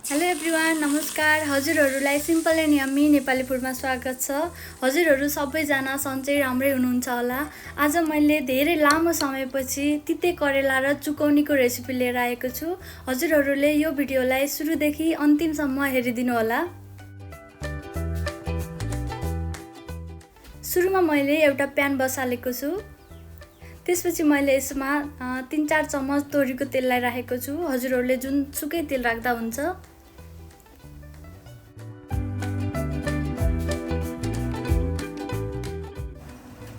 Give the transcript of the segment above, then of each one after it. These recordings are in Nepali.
हेलो एभ्रिवान, नमस्कार। हजुरहरूलाई सिम्पल एन्ड यम्मी नेपाली फुडमा स्वागत छ। हजुरहरू सबैजना सन्चै राम्रै हुनुहुन्छ होला। आज मैले धेरै लामो समयपछि तिते करेला र चुकौनीको रेसिपी लिएर आएको छु। हजुरहरूले यो भिडियोलाई सुरुदेखि अन्तिमसम्म हेरिदिनु होला। सुरुमा मैले एउटा प्यान बसालेको छु। त्यसपछि मैले यसमा 3-4 चम्मच तोरीको तेललाई राखेको छु। हजुरहरूले जुनसुकै तेल राख्दा हुन्छ।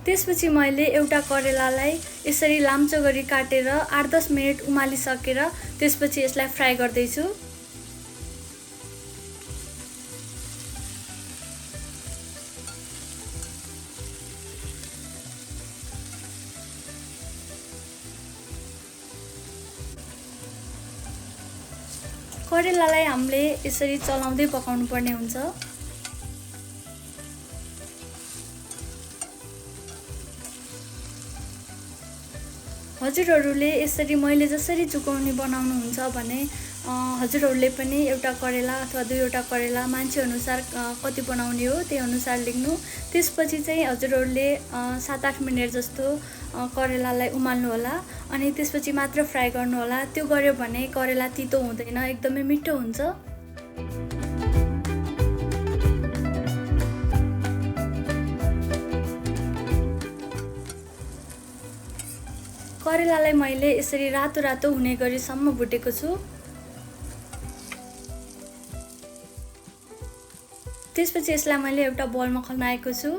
त्यसपछि मैले एउटा करेलालाई यसरी लाम्चो गरी काटेर 8-10 मिनेट उमालिसकेर त्यसपछि यसलाई फ्राई गर्दै छु। करेलालाई हामीले यसरी चलाउँदै पकाउनु पर्ने हुन्छ। हजुरहरूले यसरी मैले जसरी चुकौनी बनाउनुहुन्छ भने हजुरहरूले पनि एउटा करेला अथवा दुईवटा करेला मान्छे अनुसार कति बनाउने हो त्यही अनुसार लेख्नु। त्यसपछि चाहिँ हजुरहरूले 7-8 मिनेट जस्तो करेलालाई उमाल्नु होला अनि त्यसपछि मात्र फ्राई गर्नु होला। त्यो गर्यो भने करेला तितो हुँदैन, एकदमै मिठो हुन्छ। करेलालाई मैले यसरी रातो रातो हुने गरीसम्म भुटेको छु। त्यसपछि यसलाई मैले एउटा बोलमा खनाएको छु।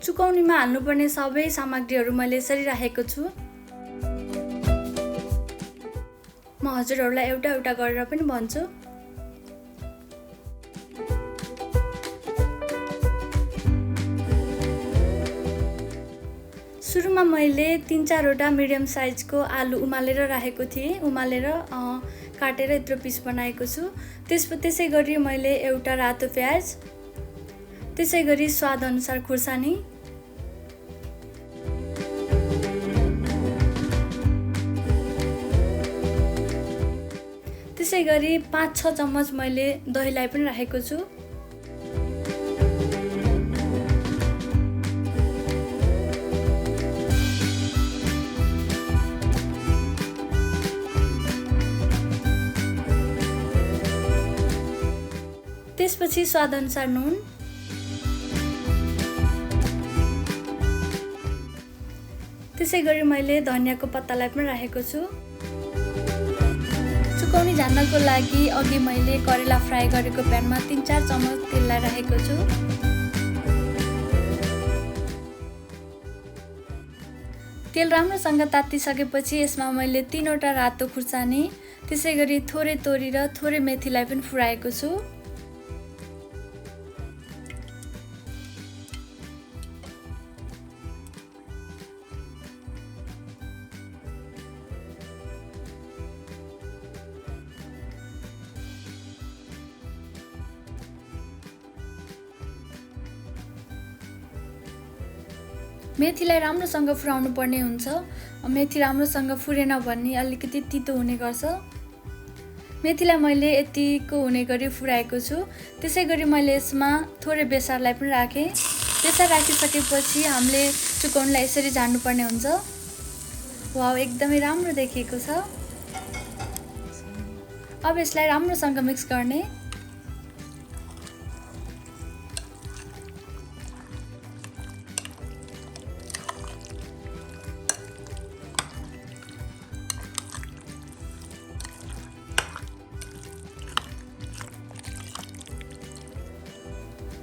चुकौनीमा हाल्नुपर्ने सबै सामग्रीहरू मैले यसरी राखेको छु। म हजुरहरूलाई एउटा एउटा गरेर पनि भन्छु। सुरुमा मैले 3-4 वटा मिडियम साइजको आलु उमालेर राखेको थिएँ। उमालेर काटेर यत्रो पिस बनाएको छु। त्यसै गरी मैले एउटा रातो प्याज, त्यसै गरी स्वाद अनुसार खुर्सानी, त्यसै गरी 5-6 चम्मच मैले दहीलाई पनि राखेको छु। त्यसपछि स्वाद अनुसार नुन, त्यसै गरी मैले धनियाको पत्तालाई पनि राखेको छु। चुकौनी झान्नको लागि अघि मैले करेला फ्राई गरेको प्यानमा 3-4 चम्मच तेललाई राखेको छु। तेल राम्रोसँग तातिसकेपछि यसमा मैले 3 वटा रातो खुर्सानी, त्यसै गरी थोरै तोरी र थोरै मेथीलाई पनि फुराएको छु। मेथीलाई राम्रोसँग फुराउनु पर्ने हुन्छ। मेथी राम्रोसँग फुरेन भने अलिकति तितो हुने गर्छ। मेथीलाई मैले यतिको हुने गरी फुराएको छु। त्यसै गरी मैले यसमा थोरै बेसारलाई पनि राखेँ। बेसार राखिसकेपछि हामीले चुकौनीलाई यसरी झान्नुपर्ने हुन्छ। वाउ, एकदमै राम्रो देखिएको छ। अब यसलाई राम्रोसँग मिक्स गर्ने।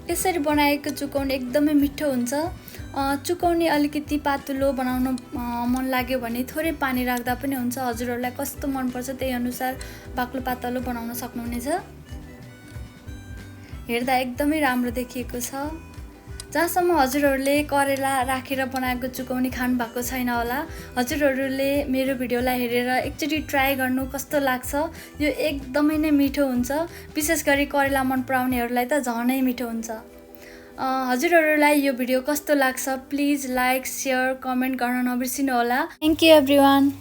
यसरी बनाएको चुकौनी एकदमै मिठो हुन्छ। चुकौनी अलिकति पातलो बनाउन मन लाग्यो भने थोरै पानी राख्दा पनि हुन्छ। हजुरहरूलाई कस्तो मनपर्छ त्यही अनुसार बाक्लो पातलो बनाउन सक्नुहुनेछ। हेर्दा एकदमै राम्रो देखिएको छ। जहाँसम्म हजुरहरूले करेला राखेर बनाएको चुकौनी खानु भएको छैन होला, हजुरहरूले मेरो भिडियोलाई हेरेर एकचोटि ट्राई गर्नु कस्तो लाग्छ। यो एकदमै नै मिठो हुन्छ। विशेष गरी करेला मन पराउनेहरूलाई त झनै मिठो हुन्छ। हजुरहरूलाई यो भिडियो कस्तो लाग्छ प्लिज लाइक, सेयर, कमेन्ट गर्न नबिर्सिनु होला। Thank you everyone.